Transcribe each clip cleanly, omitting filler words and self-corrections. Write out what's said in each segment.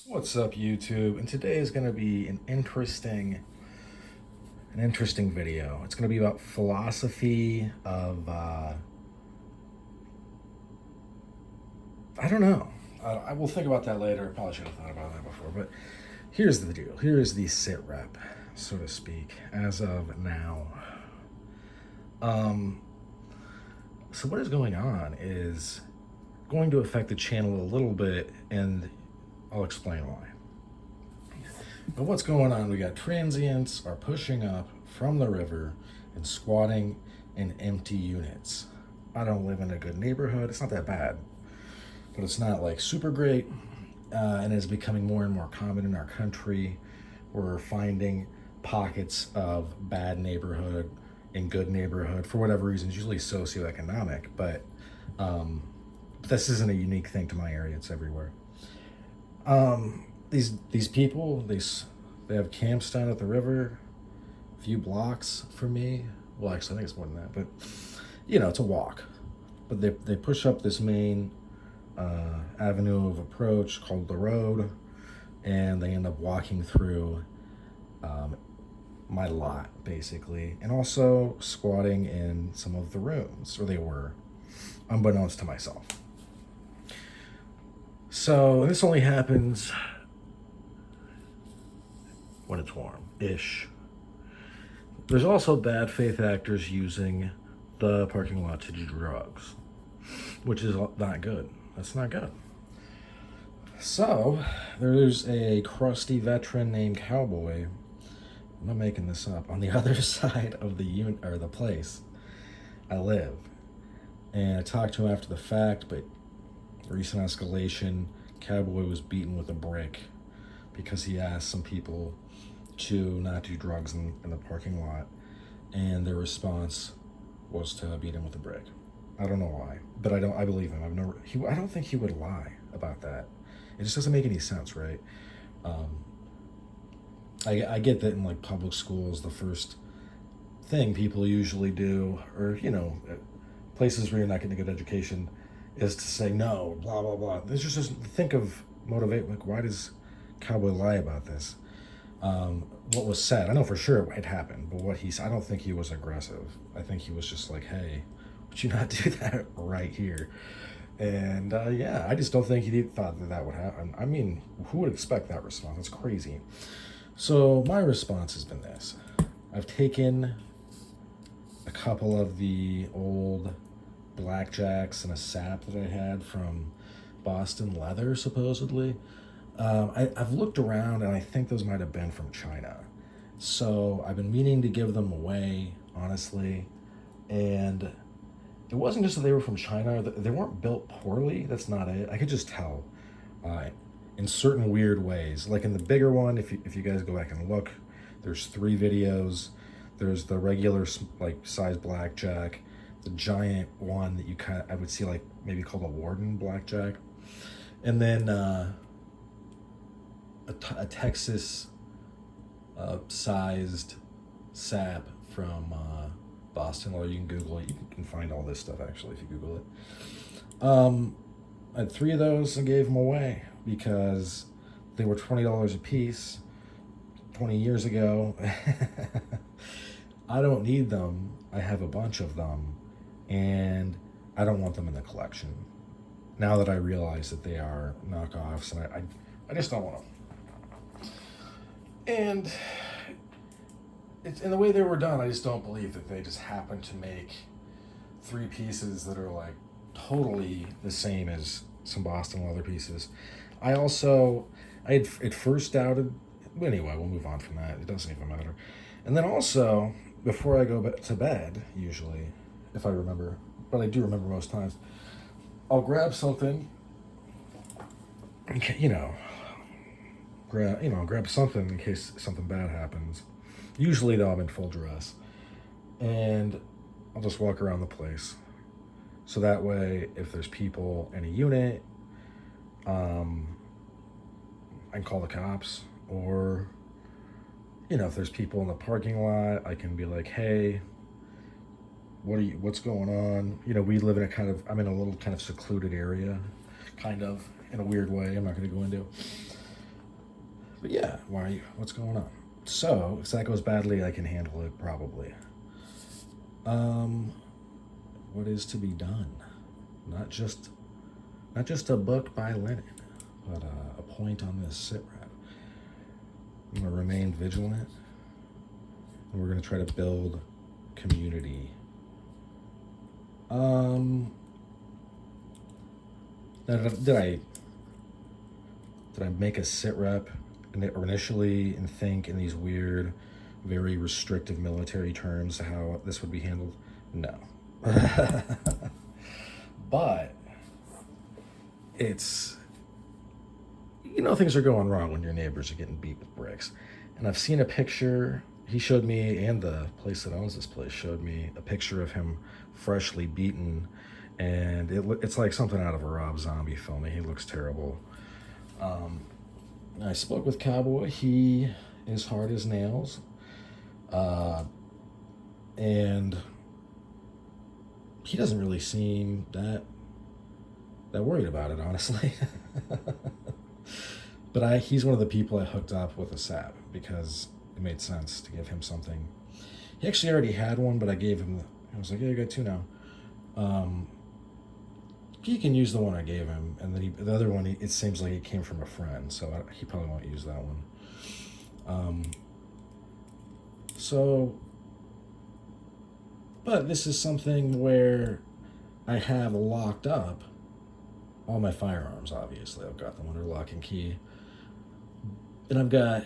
What's up, YouTube? And today is going to be an interesting video. It's going to be about philosophy of I don't know. I will think about that later. I probably should have thought about that before, but here's the deal. Here is the sit rep, so to speak, as of now. So what is going on is going to affect the channel a little bit, and I'll explain why. But what's going on? We got transients are pushing up from the river and squatting in empty units. I don't live in a good neighborhood. It's not that bad, but it's not like super great. And it's becoming more and more common in our country. We're finding pockets of bad neighborhood and good neighborhood for whatever reasons, usually socioeconomic, but this isn't a unique thing to my area. It's everywhere. These people, they have camps down at the river, a few blocks from me. Well, actually, I think it's more than that, but it's a walk. But they push up this main avenue of approach called the road, and they end up walking through my lot, basically, and also squatting in some of the rooms, or they were, unbeknownst to myself. So this only happens when it's warm-ish. There's also bad faith actors using the parking lot to do drugs, which is not good. That's not good. So there's a crusty veteran named Cowboy. I'm not making this up. On the other side of the place I live, and I talked to him after the fact, but recent escalation, Cowboy was beaten with a brick because he asked some people to not do drugs in the parking lot, and their response was to beat him with a brick. I don't know why, but I believe him. I don't think he would lie about that. It just doesn't make any sense, right? I get that in like public schools, the first thing people usually do, or places where you're not getting a good education, is to say no, blah blah blah. This just think of motivate. Like, why does Cowboy lie about this? What was said, I know for sure it happened, but I don't think he was aggressive. I think he was just like, hey, would you not do that right here? And I just don't think he thought that would happen. I mean, who would expect that response? That's crazy. So my response has been this. I've taken a couple of the old blackjacks and a sap that I had from Boston Leather, supposedly. I've looked around, and I think those might have been from China. So I've been meaning to give them away, honestly. And it wasn't just that they were from China. They weren't built poorly. That's not it. I could just tell in certain weird ways. Like in the bigger one, if you guys go back and look, there's 3 videos. There's the regular like size blackjack, the giant one that I would see like maybe called a Warden blackjack, and then a Texas sized sap from Boston. Or you can Google it. You can find all this stuff actually if you Google it. I had 3 of those and gave them away because they were $20 a piece 20 years ago. I don't need them. I have a bunch of them, and I don't want them in the collection. Now that I realize that they are knockoffs, and I just don't want them. And it's in the way they were done. I just don't believe that they just happened to make 3 pieces that are like totally the same as some Boston Leather pieces. I had at first doubted. Anyway, we'll move on from that. It doesn't even matter. And then also, before I go to bed, usually, if I remember, but I do remember most times, I'll grab something. Grab something in case something bad happens. Usually, though, I'm in full dress, and I'll just walk around the place. So that way, if there's people in a unit, I can call the cops, or if there's people in the parking lot, I can be like, hey, what's going on? We live in I'm in a little kind of secluded area, kind of, in a weird way I'm not going to go into. But yeah, why are you? What's going on? So if that goes badly, I can handle it probably. Um, what is to be done? Not just not just a book by Lenin, but a point on this sit rep. I'm gonna remain vigilant, and we're gonna try to build community. Um, did I make a sit rep initially and think in these weird, very restrictive military terms how this would be handled? No. But it's, things are going wrong when your neighbors are getting beat with bricks. And I've seen a picture, he showed me, and the place that owns this place showed me a picture of him freshly beaten. And it's like something out of a Rob Zombie film. He looks terrible. I spoke with Cowboy. He is hard as nails. And he doesn't really seem that worried about it, honestly. But he's one of the people I hooked up with a sap because it made sense to give him something. He actually already had one, but I was like, yeah, you got two now. He can use the one I gave him, and then the other one, it seems like it came from a friend, so he probably won't use that one. But this is something where I have locked up all my firearms, obviously. I've got them under lock and key. And I've got,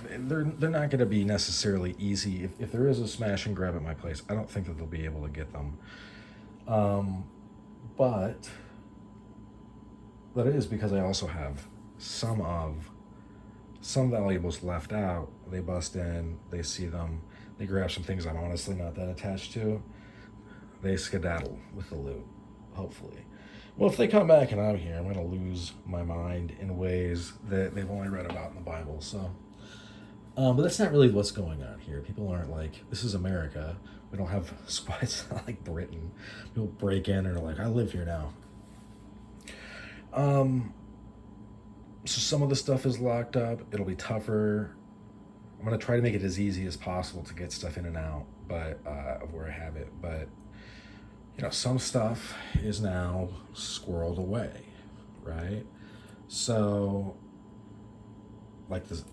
they're not going to be necessarily easy. If there is a smash and grab at my place, I don't think that they'll be able to get them. But that is because I also have some valuables left out. They bust in, they see them, they grab some things I'm honestly not that attached to. They skedaddle with the loot, hopefully. Well, if they come back and I'm here, I'm going to lose my mind in ways that they've only read about in the Bible. So, but that's not really what's going on here. People aren't like, this is America. We don't have squads like Britain. People break in and are like, I live here now. So some of the stuff is locked up. It'll be tougher. I'm going to try to make it as easy as possible to get stuff in and out, but of where I have it. But some stuff is now squirreled away, right? So, like the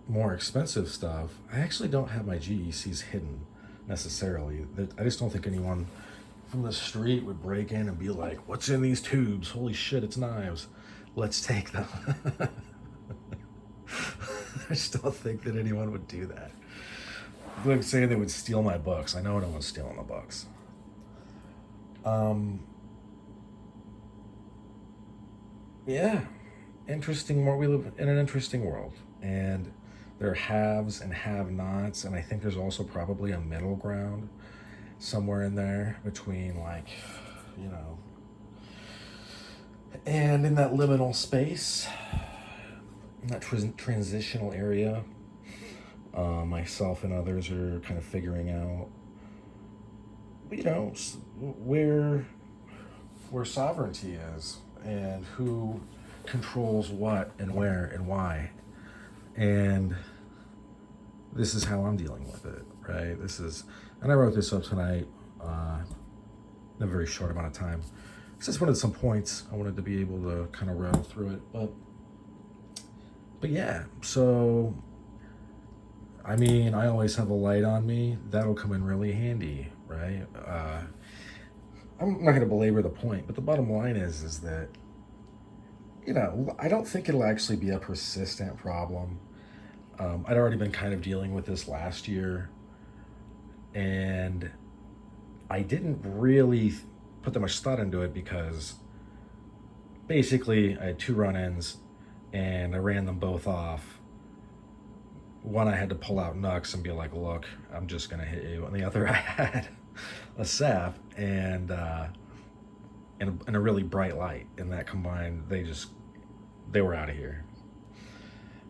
more expensive stuff, I actually don't have my GECs hidden necessarily. I just don't think anyone from the street would break in and be like, what's in these tubes? Holy shit, it's knives. Let's take them. I just don't think that anyone would do that. Like saying they would steal my books. I know no one's stealing the books. Yeah, interesting. We live in an interesting world, and there are haves and have-nots, and I think there's also probably a middle ground somewhere in there between, like, and in that liminal space, in that transitional area, myself and others are kind of figuring out, where sovereignty is and who controls what and where and why. And this is how I'm dealing with it, right? And I wrote this up tonight in a very short amount of time. I just wanted some points. I wanted to be able to kind of rattle through it. But yeah, so, I mean, I always have a light on me. That'll come in really handy, right? I'm not going to belabor the point, but the bottom line is that, I don't think it'll actually be a persistent problem. I'd already been kind of dealing with this last year, and I didn't really put that much thought into it because basically I had 2 run-ins, and I ran them both off. One, I had to pull out Nux and be like, look, I'm just going to hit you. And the other, I had a sap and a really bright light. And that combined, they were out of here.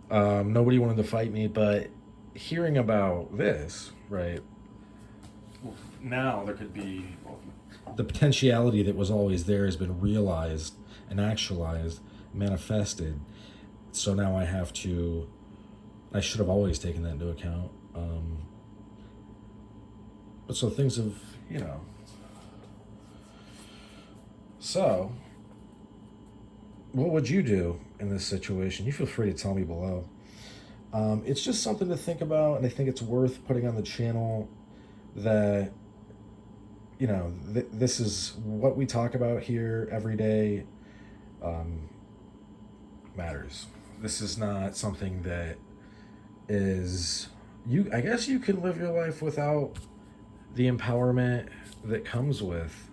Nobody wanted to fight me, but hearing about this, right, now there could be, the potentiality that was always there has been realized and actualized, manifested. So now I should have always taken that into account. But so things have, you know. So, what would you do in this situation? You feel free to tell me below. It's just something to think about, and I think it's worth putting on the channel that, you know, this is what we talk about here every day. Matters. This is not something that is I guess you can live your life without the empowerment that comes with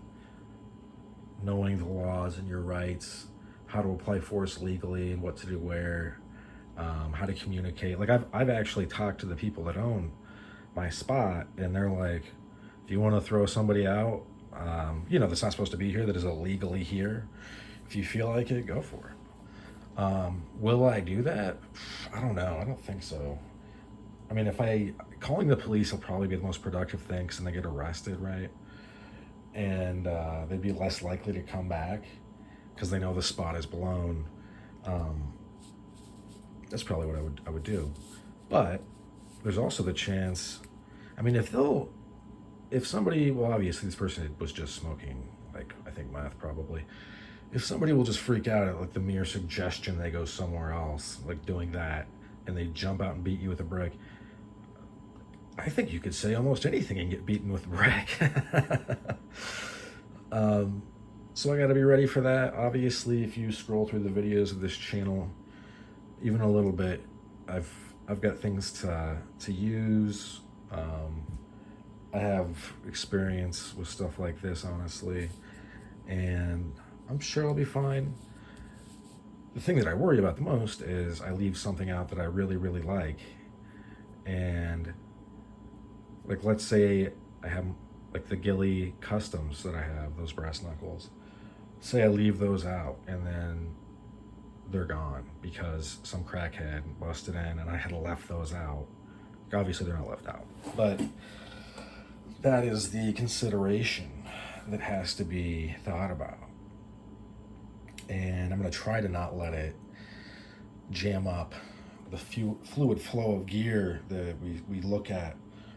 knowing the laws and your rights, how to apply force legally and what to do where, how to communicate. Like I've actually talked to the people that own my spot, and they're like, if you want to throw somebody out, you know, that's not supposed to be here, that is illegally here, if you feel like it, go for it. Will I do that? I don't know. I don't think so. I mean, calling the police will probably be the most productive thing, because then they get arrested, right? And they'd be less likely to come back because they know the spot is blown. That's probably what I would do. But there's also the chance, I mean, if somebody, well, obviously this person was just smoking, like, I think meth probably. If somebody will just freak out at like the mere suggestion they go somewhere else, like doing that, and they jump out and beat you with a brick, I think you could say almost anything and get beaten with a brick. So I got to be ready for that. Obviously, if you scroll through the videos of this channel, even a little bit, I've got things to use. I have experience with stuff like this, honestly, and I'm sure I'll be fine. The thing that I worry about the most is I leave something out that I really, really like, and like, let's say I have like the Gilly Customs that I have, those brass knuckles. Say I leave those out and then they're gone because some crackhead busted in and I had left those out. Obviously they're not left out, but that is the consideration that has to be thought about. And I'm going to try to not let it jam up the fluid flow of gear that we look at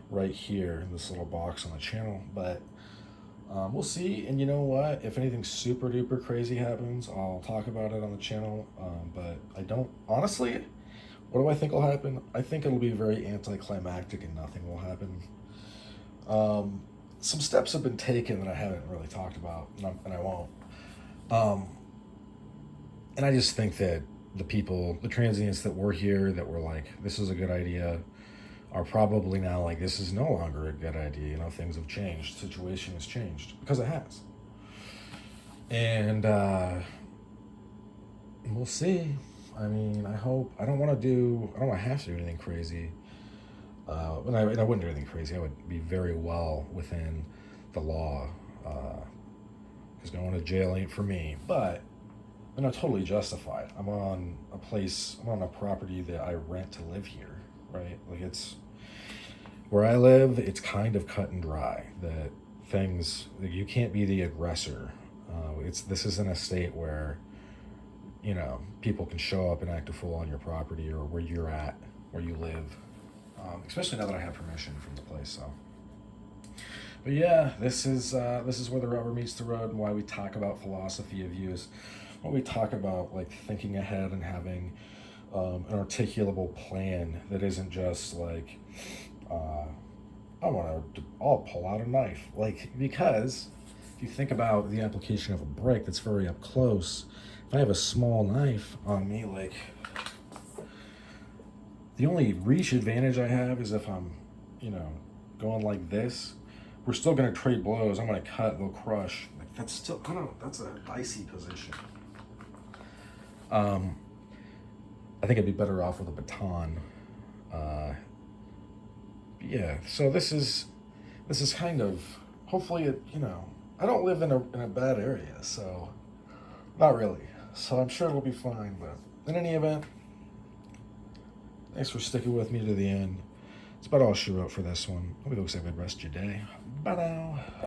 right here in this little box on the channel. But we'll see. And you know what? If anything super duper crazy happens, I'll talk about it on the channel. But I don't, honestly, what do I think will happen? I think it'll be very anticlimactic and nothing will happen. Some steps have been taken that I haven't really talked about, and I won't. And I just think that the transients that were here that were like, this is a good idea, are probably now like, this is no longer a good idea. You know, things have changed. The situation has changed, because it has. And we'll see. I mean, I don't want to have to do anything crazy. And I wouldn't do anything crazy. I would be very well within the law, because going to jail ain't for me. But I'm not totally justified. I'm on a property that I rent to live here, right? Like, it's where I live, it's kind of cut and dry that you can't be the aggressor. This isn't a state where, you know, people can show up and act a fool on your property or where you're at, where you live. Especially now that I have permission from the place. So, but yeah, this is where the rubber meets the road, and why we talk about philosophy of use. When we talk about like thinking ahead and having an articulable plan that isn't just like, I'll pull out a knife. Like, because if you think about the application of a brick that's very up close, if I have a small knife on me, like, the only reach advantage I have is if I'm, you know, going like this. We're still going to trade blows. I'm going to cut, they'll crush. Like, that's still, I don't know, that's a dicey position. I think I'd be better off with a baton. Yeah, so this is kind of, hopefully it, you know, I don't live in a bad area, so not really. So I'm sure it'll be fine, but in any event, thanks for sticking with me to the end. It's about all she wrote for this one. Hope you have a good rest of your day. Bye now.